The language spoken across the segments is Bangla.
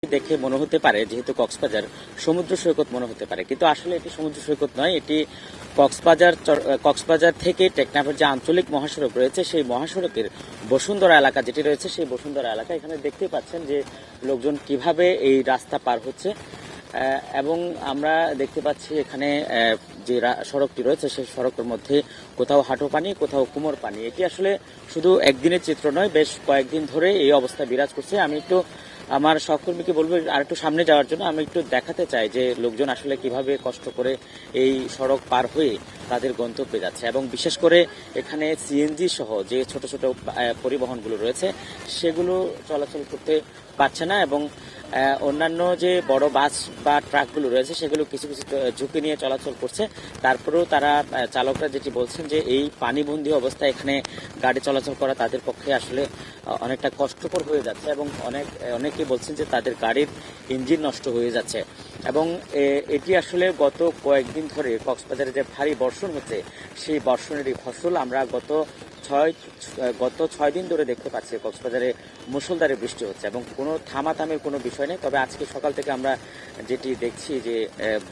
দেখে মনে হতে পারে যেহেতু কক্সবাজার সমুদ্র সৈকত মনে হতে পারে, কিন্তু আসলে এটি সমুদ্র সৈকত নয়। এটি কক্সবাজার থেকে টেকনাফের যে আঞ্চলিক মহাসড়ক রয়েছে সেই মহাসড়কের বসুন্ধরা এলাকা যেটি রয়েছে সেই বসুন্ধরা এলাকা। এখানে দেখতেই পাচ্ছেন যে লোকজন কিভাবে এই রাস্তা পার হচ্ছে, এবং আমরা দেখতে পাচ্ছি এখানে যে সড়কটি রয়েছে সেই সড়কের মধ্যে কোথাও হাঁটু পানি, কোথাও কোমর পানি। এটি আসলে শুধু একদিনের চিত্র নয়, বেশ কয়েকদিন ধরে এই অবস্থা বিরাজ করছে। আমি একটু আমার সহকর্মীকে বলবো আর একটু সামনে যাওয়ার জন্য। আমি একটু দেখাতে চাই যে লোকজন আসলে কিভাবে কষ্ট করে এই সড়ক পার হয়ে তাদের গন্তব্যে যাচ্ছে, এবং বিশেষ করে এখানে সিএনজি সহ যে ছোট ছোট পরিবহনগুলো রয়েছে সেগুলো চলাচল করতে পারছে না, এবং অন্যান্য যে বড় বাস বা ট্রাকগুলো রয়েছে সেগুলো কিছু কিছু ঝুঁকি নিয়ে চলাচল করছে। তারপরেও তারা চালকরা যেটি বলছেন যে এই পানিবন্দী অবস্থায় এখানে গাড়ি চলাচল করা তাদের পক্ষে আসলে অনেকটা কষ্টকর হয়ে যাচ্ছে, এবং অনেকেই বলছেন যে তাদের গাড়ির ইঞ্জিন নষ্ট হয়ে যাচ্ছে। এবং এটি আসলে গত কয়েকদিন ধরে কক্সবাজারে যে ভারী বর্ষণ হচ্ছে সেই বর্ষণেরই ফসল। আমরা গত 6 দিন ধরে দেখতে পাচ্ছি কক্সবাজারে মুষলধারে বৃষ্টি হচ্ছে এবং কোনো থামাথামের কোনো বিষয় নেই। তবে আজকে সকাল থেকে আমরা যেটি দেখছি যে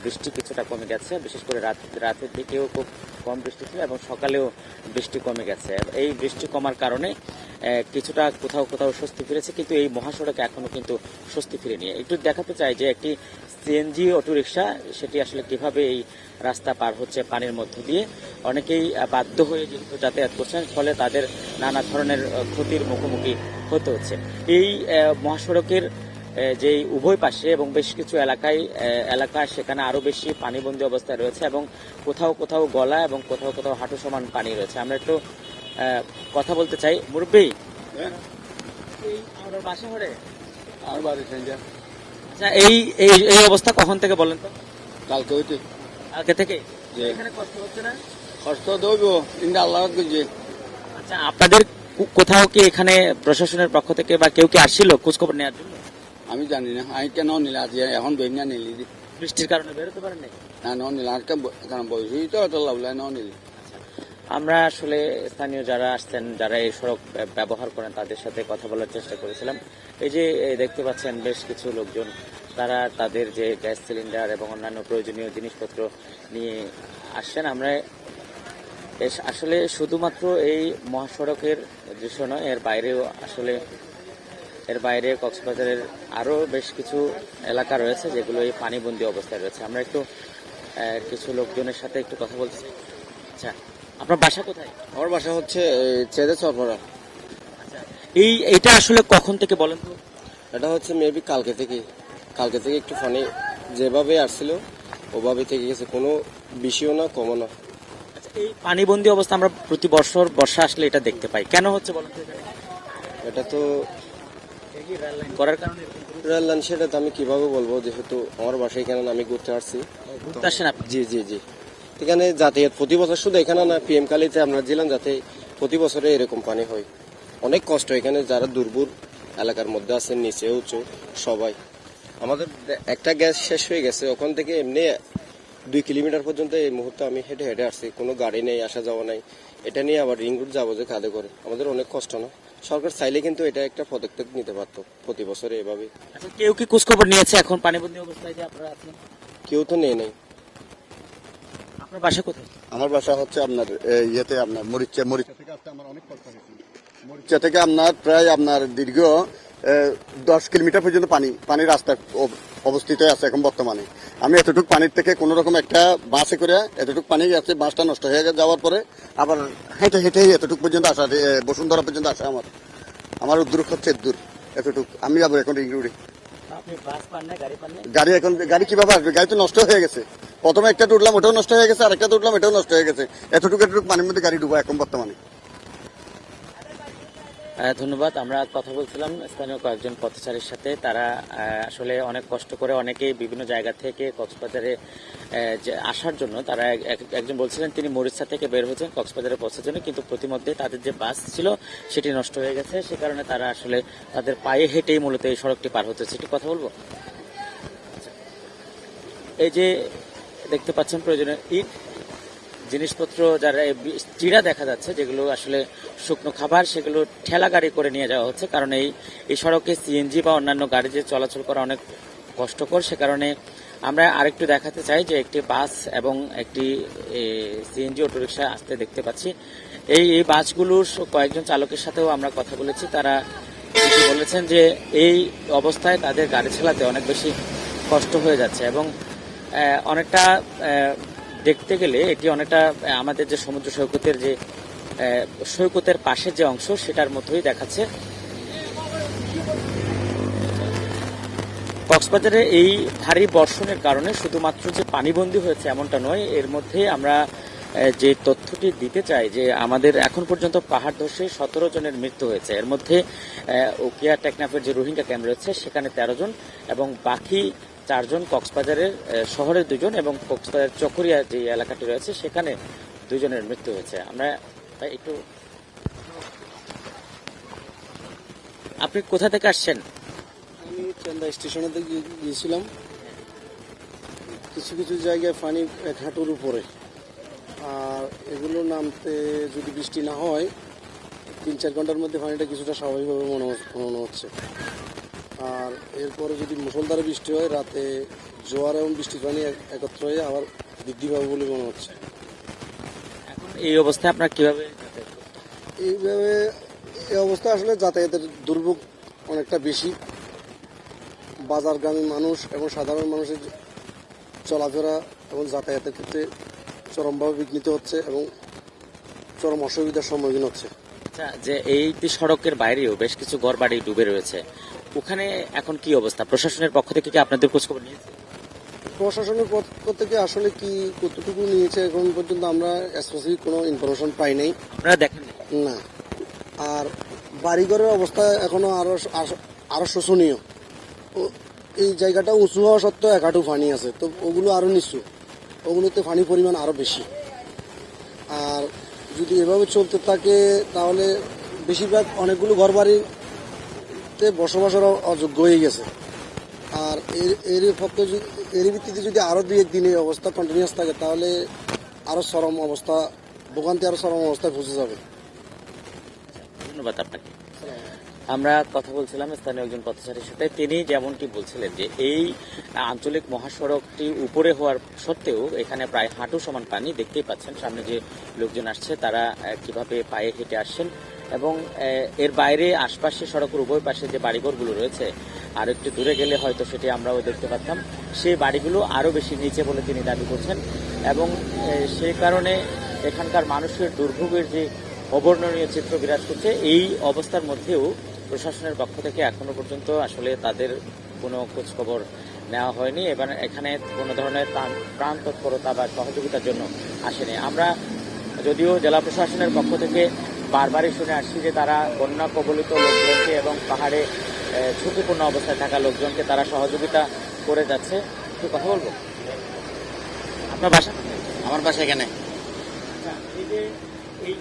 বৃষ্টি কিছুটা কমে গেছে, বিশেষ করে রাতের দিকেও খুব কম বৃষ্টি ছিল এবং সকালেও বৃষ্টি কমে গেছে। এই বৃষ্টি কমার কারণে কিছুটা কোথাও কোথাও স্বস্তি ফিরেছে, কিন্তু এই মহাসড়কে এখনো কিন্তু স্বস্তি ফিরেনি। একটু দেখাতে চাই যে একটি সিএনজি অটোরিকশা সেটি আসলে কিভাবে এই রাস্তা পার হচ্ছে পানির মধ্য দিয়ে। অনেকেই বাধ্য হয়ে যেহেতু যাতায়াত করছেন, ফলে তাদের নানা ধরনের ক্ষতির মুখোমুখি হতে হচ্ছে। এই মহাসড়কের যে উভয় পাশে এবং বেশ কিছু এলাকা সেখানে আরো বেশি পানিবন্দী অবস্থায় রয়েছে, এবং কোথাও কোথাও গলা এবং কোথাও কোথাও হাঁটু সমান পানি রয়েছে। আমরা একটু কথা বলতে চাই। মুরব্বী, আমার বাসা ঘরে আচ্ছা, এই এই এই অবস্থা কখন থেকে বলেন তো? কালকে হইতে কালকে থেকে এখানে কষ্ট হচ্ছে না? কষ্ট দইব কিন্তু আল্লাহ করছে। আচ্ছা, আপনাদের কোথাও কি এখানে প্রশাসনের পক্ষ থেকে বা কেউ কি আসছিল খোঁজখবর নেওয়ার জন্য? আমি জানি না, আমি কেন নিলে আজ এখন বের না নিলি বৃষ্টির কারণে বেরোতে পারেন নাই? না ন নিলে আজকে কারণ বয়সই তো এটা লাভলাই ন নিলি। আমরা আসলে স্থানীয় যারা আসছেন, যারা এই সড়ক ব্যবহার করেন তাদের সাথে কথা বলার চেষ্টা করেছিলাম। এই যে দেখতে পাচ্ছেন বেশ কিছু লোকজন, তারা তাদের যে গ্যাস সিলিন্ডার এবং অন্যান্য প্রয়োজনীয় জিনিসপত্র নিয়ে আসছেন। আমরা আসলে শুধুমাত্র এই মহাসড়কের দৃশ্য নয়, এর বাইরে কক্সবাজারের আরো বেশ কিছু এলাকা রয়েছে যেগুলো এই পানিবন্দী অবস্থায় রয়েছে। আমরা একটু কিছু লোকজনের সাথে একটু কথা বলতে চাই। আচ্ছা, আপনার বাসা কোথায়? আমার বাসা হচ্ছে ছেদে চরপড়া। আচ্ছা, এইটা আসলে কখন থেকে বলেন তো? এটা হচ্ছে মেবি কালকে থেকে একটু পানি যেভাবে আসছিল ওভাবে থেকে গেছে, কোনো বেশিও না কমও না। আচ্ছা, এই পানিবন্দী অবস্থা আমরা প্রতি বছর বর্ষা আসলে এটা দেখতে পাই, কেন হচ্ছে বলেন তো? এটা তো করার কারণে রেল লাইন, সেটা তো আমি কিভাবে বলবো, যেহেতু আমার বাসায় এখানে আমি ঘুরতে আসছি। ঘুরতে আসেন আপনি? জি জি জি, এখানে যাতায়াত প্রতি বছর, শুধু এখানে না পিএম কালীতে আমরা ছিলাম, যাতে প্রতি বছরে এরকম পানি হয়। অনেক কষ্ট এখানে যারা দুর্বল এলাকার মধ্যে আছেন, নিচে উঁচু সবাই। আমাদের একটা গ্যাস শেষ হয়ে গেছে, ওখান থেকে এমনি 2 কিলোমিটার পর্যন্ত এই মুহূর্তে আমি হেঁটে হেঁটে আসছি, কোনো গাড়ি নেই, আসা যাওয়া নাই। এটা নিয়ে আবার রিং রোড যাবো যে কাঁধে করে, আমাদের অনেক কষ্ট না? সরকার চাইলে কিন্তু এটা একটা পদক্ষেপ নিতে পারতো প্রতি বছরে এভাবে। আচ্ছা, কেউ কি খোঁজখবর নিয়েছে এখন পানিবন্দী অবস্থায় যে আপনারা আছেন? কেউ তো নেই নাই। আপনার বাসা কোথায়? আমার বাসা হচ্ছে আপনার ইয়েতে, আপনার মরিচা থেকে আসতে আমার অনেক কষ্ট হয়েছে। মরিচা থেকে আপনার প্রায় আপনার দীর্ঘ 10 কিলোমিটার পর্যন্ত পানি রাস্তা অবস্থিত আছে এখন বর্তমানে। আমি এতটুকু পানির থেকে কোন রকম একটা বাসে করে এতটুকু পানি আছে, বাসটা নষ্ট হয়ে যাওয়ার পরে আবার হেঁটে হেঁটে এতটুকু পর্যন্ত আসা, বসুন্ধরা পর্যন্ত আসা আমার উদ্যোগ হচ্ছে দূর এতটুকু। আমি যাবো এখন রিং রোডে। গাড়ি কিভাবে আসবে? গাড়ি তো নষ্ট হয়ে গেছে। প্রথমে একটা উঠলাম, ওটাও নষ্ট হয়ে গেছে, আরেকটা উঠলাম, এটাও নষ্ট হয়ে গেছে। এতটুকু পানির মধ্যে গাড়ি ডুবো এখন বর্তমানে। ধন্যবাদ। আমরা কথা বলছিলাম স্থানীয় কয়েকজন পথচারীর সাথে। তারা আসলে অনেক কষ্ট করে, অনেকেই বিভিন্ন জায়গা থেকে কক্সবাজারে আসার জন্য, তারা একজন বলছিলেন তিনি মরিচা থেকে বের হয়েছেন কক্সবাজারে পৌঁছার জন্য, কিন্তু প্রতিমধ্যে তাদের যে বাস ছিল সেটি নষ্ট হয়ে গেছে। সে কারণে তারা আসলে তাদের পায়ে হেঁটেই মূলত এই সড়কটি পার হতে। সেটি কথা বলবো। এই যে দেখতে পাচ্ছেন প্রয়োজনীয় ইট জিনিসপত্র, যারা চিড়া দেখা যাচ্ছে যেগুলো আসলে শুকনো খাবার সেগুলো ঠেলা গাড়ি করে নিয়ে যাওয়া হচ্ছে, কারণ এই সড়কে সিএনজি বা অন্যান্য গাড়ি যে চলাচল করা অনেক কষ্টকর। সে কারণে আমরা আরেকটু দেখাতে চাই যে একটি বাস এবং একটি সিএনজি অটোরিকশা আসতে দেখতে পাচ্ছি। এই বাসগুলোর কয়েকজন চালকের সাথেও আমরা কথা বলেছি, তারা যেটি বলেছেন যে এই অবস্থায় তাদের গাড়ি চালাতে অনেক বেশি কষ্ট হয়ে যাচ্ছে এবং অনেকটা দেখতে গেলে এটি অনেকটা আমাদের যে সমুদ্র সৈকতের যে সৈকতের পাশের যে অংশ সেটার মতোই দেখাচ্ছে। কক্সবাজারে এই ভারী বর্ষণের কারণে শুধুমাত্র যে পানিবন্দী হয়েছে এমনটা নয়, এর মধ্যে আমরা যে তথ্যটি দিতে চাই যে আমাদের এখন পর্যন্ত পাহাড় ধসে 17 জনের মৃত্যু হয়েছে। এর মধ্যে উকিয়া টেকনাফের যে রোহিঙ্গা ক্যাম্প রয়েছে সেখানে 13 জন এবং বাকি 4 জন কক্সবাজারের শহরের 2 জন এবং কক্সবাজার চকরিয়া যে এলাকাটি রয়েছে সেখানে 2 জনের মৃত্যু হয়েছে। আমরা একটু, আপনি কোথা থেকে আসছেন? আমি চান্দা স্টেশনে গিয়েছিলাম। কিছু কিছু জায়গায় পানি 1 হাঁটুর উপরে, আর এগুলো নামতে যদি বৃষ্টি না হয় 3-4 ঘন্টার মধ্যে পানিটা কিছুটা স্বাভাবিকভাবে মনে হচ্ছে। আর এরপরে যদি মুষলধারে বৃষ্টি হয়, রাতে জোয়ার এবং বৃষ্টির পানি একত্র হয়ে আবার বৃদ্ধি পাবে বলে মনে হচ্ছে। এখন এই অবস্থায় আপনার কিভাবে? এইভাবে এই অবস্থা আসলে যাতায়াতের দুর্ভোগ অনেকটা বেশি। বাজারগামী মানুষ এবং সাধারণ মানুষের চলাফেরা এবং যাতায়াতের ক্ষেত্রে চরমভাবে বিঘ্নিত হচ্ছে এবং চরম অসুবিধার সম্মুখীন হচ্ছে। আচ্ছা, যে এইটি সড়কের বাইরেও বেশ কিছু ঘরবাড়ি ডুবে রয়েছে, ওখানে এখন কি অবস্থা? প্রশাসনের পক্ষ থেকে কি আপনাদের খোঁজখবর নিয়েছে? প্রশাসনের পক্ষ থেকে আসলে কি কতটুকু নিয়েছে এখন পর্যন্ত আমরা স্পেসিফিক কোনো ইনফরমেশন পাই নাই। আপনারা দেখেন না। আর বাড়িঘরের অবস্থা এখনো আরো শোচনীয়। এই জায়গাটা উঁচু হওয়া সত্ত্বেও 1 হাঁটু পানি আছে, তো ওগুলো আরো নিচু, ওগুলোতে পানির পরিমাণ আরো বেশি। আর যদি এভাবে চলতে থাকে তাহলে বেশিরভাগ অনেকগুলো ঘরবাড়িতে বসবাসের অযোগ্য হয়ে গেছে। আর এর ভিত্তিতে যদি আরো 2-1 দিন এই অবস্থা কন্টিনিউয়াস থাকে তাহলে আরো চরম অবস্থা, ভোগান্তি আরো চরম অবস্থায় পৌঁছে যাবে। ধন্যবাদ আপনাকে। আমরা কথা বলছিলাম স্থানীয় একজন পথচারীর সাথে, তিনি যেমনটি বলছিলেন যে এই আঞ্চলিক মহাসড়কটি উপরে হওয়ার সত্ত্বেও এখানে প্রায় হাঁটু সমান পানি। দেখতেই পাচ্ছেন সামনে যে লোকজন আসছে তারা কিভাবে পায়ে হেঁটে আসছেন এবং এর বাইরে আশপাশে সড়কের উভয় পাশে যে বাড়িঘরগুলো রয়েছে আর একটু দূরে গেলে হয়তো সেটি আমরাও দেখতে পাচ্ছি, সেই বাড়িগুলো আরো বেশি নিচে বলে তিনি দাবি করছেন এবং সেই কারণে এখানকার মানুষের দুর্ভোগের যে অবর্ণনীয় চিত্র বিরাজ করছে। এই অবস্থার মধ্যেও প্রশাসনের পক্ষ থেকে এখনো পর্যন্ত আসলে তাদের কোনো খোঁজখবর নেওয়া হয়নি, এবার এখানে কোনো ধরনের প্রাণ তৎপরতা বা সহযোগিতার জন্য আসেনি। আমরা যদিও জেলা প্রশাসনের পক্ষ থেকে বারবারই শুনে আসছি যে তারা বন্যা কবলিত লোকজনকে এবং পাহাড়ে ঝুঁকিপূর্ণ অবস্থায় থাকা লোকজনকে তারা সহযোগিতা করে যাচ্ছে। একটু কথা বলবো, আপনার বাসা? আমার বাসা এখানে।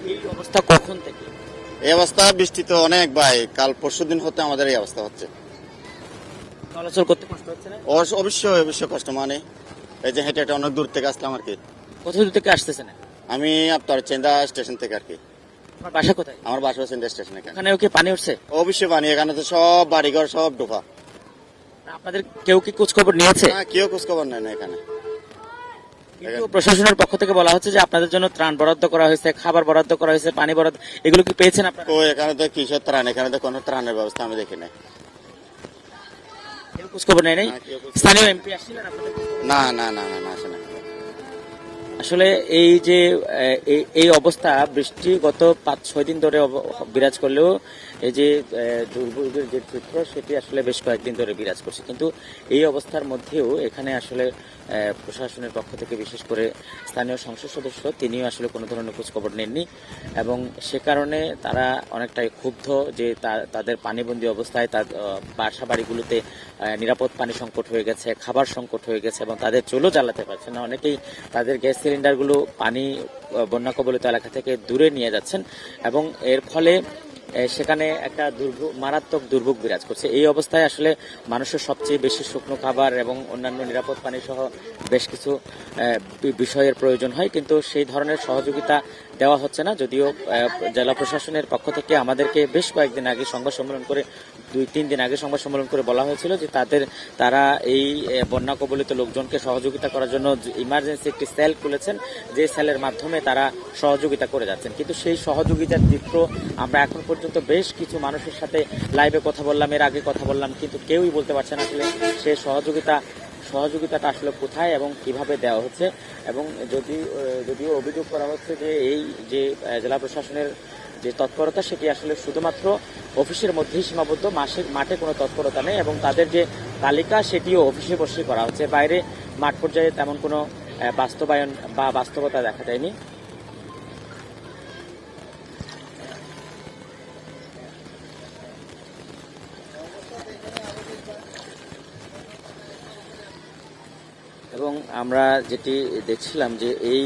এই অবস্থা কখন থেকে? এই অবস্থা বৃষ্টি তো অনেক ভাই, কাল পরশু দিন হতে আমাদের এই অবস্থা হচ্ছে। চলাচল করতে কষ্ট হচ্ছে না? অবশ্যই কষ্ট, মানে এই যে হেঁটে হেঁটে অনেক দূর থেকে আসলাম আর কি। কত দূর থেকে আসতেছেন? আমি আপনার চেন্দা স্টেশন থেকে আর কি। আপনার বাসা কোথায়? আমার বাসা চেন্দা স্টেশন এখানে। এখানেও কি পানি উঠছে? অবশ্যই পানি, এখানে তো সব বাড়িঘর সব ডোবা। আপনাদের কেউ কি খোঁজ খবর নিয়েছে? না, কেউ খোঁজ খবর নেয় না এখানে। কিন্তু প্রশাসনের পক্ষ থেকে বলা হচ্ছে যে আপনাদের জন্য ত্রাণ বরাদ্দ করা হয়েছে, খাবার বরাদ্দ করা হয়েছে, পানি বরাদ্দ, এগুলো কি পেয়েছেন আপনারা? তো এখানে তো কিসের ত্রাণ, এখানে তো কোনো ত্রাণের ব্যবস্থা আমি দেখি নাই। কেউ খোঁজ খবর নেয় নাই? না, কেউ খোঁজ- স্থানীয় এমপি আসছিলেন আপনাদের? না না না না না, আসে না। আসলে এই যে এই অবস্থা বৃষ্টি গত 5-6 দিন ধরে বিরাজ করলেও এই যে দুর্যোগের যে চিত্র সেটি আসলে বেশ কয়েকদিন ধরে বিরাজ করছে, কিন্তু এই অবস্থার মধ্যেও এখানে আসলে প্রশাসনের পক্ষ থেকে বিশেষ করে স্থানীয় সংসদ সদস্য তিনিও আসলে কোনো ধরনের খোঁজখবর নেননি এবং সে কারণে তারা অনেকটাই ক্ষুব্ধ যে তাদের পানিবন্দী অবস্থায় তার বাসা বাড়িগুলোতে নিরাপদ পানি সংকট হয়ে গেছে, খাবার সংকট হয়ে গেছে এবং তাদের চুলও জ্বালাতে পারছে না। অনেকেই তাদের গ্যাস সিলিন্ডারগুলো পানি বন্যা কবলিত এলাকা থেকে দূরে নিয়ে যাচ্ছেন এবং এর ফলে সেখানে একটা মারাত্মক দুর্ভোগ বিরাজ করছে। এই অবস্থায় আসলে মানুষের সবচেয়ে বেশি শুকনো খাবার এবং অন্যান্য নিরাপদ পানি সহ বেশ কিছু বিষয়ের প্রয়োজন হয়, কিন্তু সেই ধরনের সহযোগিতা দেওয়া হচ্ছে না। যদিও জেলা প্রশাসনের পক্ষ থেকে আমাদেরকে বেশ কয়েকদিন আগে সংবাদ সম্মেলন করে 2-3 দিন আগে সংবাদ সম্মেলন করে বলা হয়েছিল যে তারা এই বন্যা কবলিত লোকজনকে সহযোগিতা করার জন্য ইমার্জেন্সি একটি সেল খুলেছেন, যে সেলের মাধ্যমে তারা সহযোগিতা করে যাচ্ছেন। কিন্তু সেই সহযোগিতার চিত্র আমরা এখন পর্যন্ত বেশ কিছু মানুষের সাথে লাইভে কথা বললাম, এর আগে কথা বললাম, কিন্তু কেউই বলতে পারছে না আসলে সেই সহযোগিতাটা আসলে কোথায় এবং কিভাবে দেওয়া হচ্ছে। এবং যদিও অভিযোগ করা হচ্ছে যে এই যে জেলা প্রশাসনের যে তৎপরতা সেটি আসলে শুধুমাত্র অফিসের মধ্যেই সীমাবদ্ধ, মাঠে কোনো তৎপরতা নেই এবং তাদের যে তালিকা সেটিও অফিসে বসে করা হচ্ছে, বাইরে মাঠ পর্যায়ে তেমন কোনো বাস্তবায়ন বা বাস্তবতা দেখা যায়নি। এবং আমরা যেটি দেখছিলাম যে এই